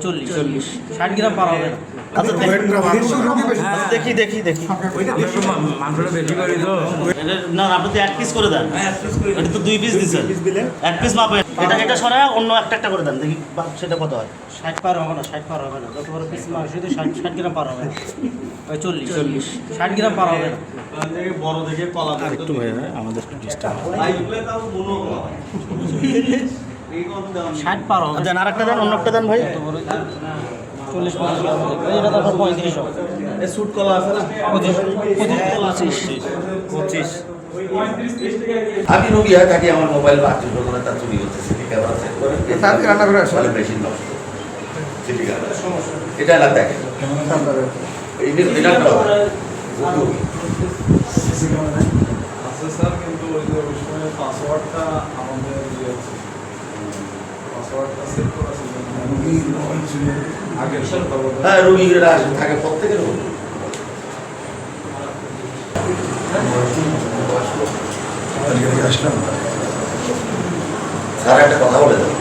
40 60 গ্রাম পার হবে না। আচ্ছা দেখি দেখি দেখি মাংসটা বেশি করি তো। না আপনি তো 1 পিস করে দেন। এটা তো 2 পিস দিচ্ছেন, 1 পিস মাপে এটা সরায় অন্য একটা করে দেন দেখি সেটা কত হয়। 60 পার হবে না, 60 পার হবে না। যত বড় পিস মাংস শুধু 60 গ্রাম পার হবে না। 40 60 গ্রাম পার হবে না। বড় দেখে কলা একটু ভাই আমাদের ডিস্টার্ব 60 পার হবে। দেন আরেকটা দেন, অন্য একটা দেন ভাই। 40 50 গ্রাম হবে। এটা তো 35 হবে। এই সুট কলা আছে না 25। আমি রোগী হয় থাকি, আমার মোবাইল বাচ্চা করে তার চুরি হচ্ছে, সিটি ক্যামেরা সেট করে রান্না করে আসলে মেশিন নষ্ট সিটি ক্যামেরা এটা এলাকা দেখে আছে স্যার, কিন্তু ওই যে ওই সময় পাসওয়ার্ডটা আমাদের পাসওয়ার্ডটা সেট করা ছিল আগের সরকার। হ্যাঁ রোগীরা থাকে প্রত্যেকের রোগী। স্যার একটা কথা বলে দেন।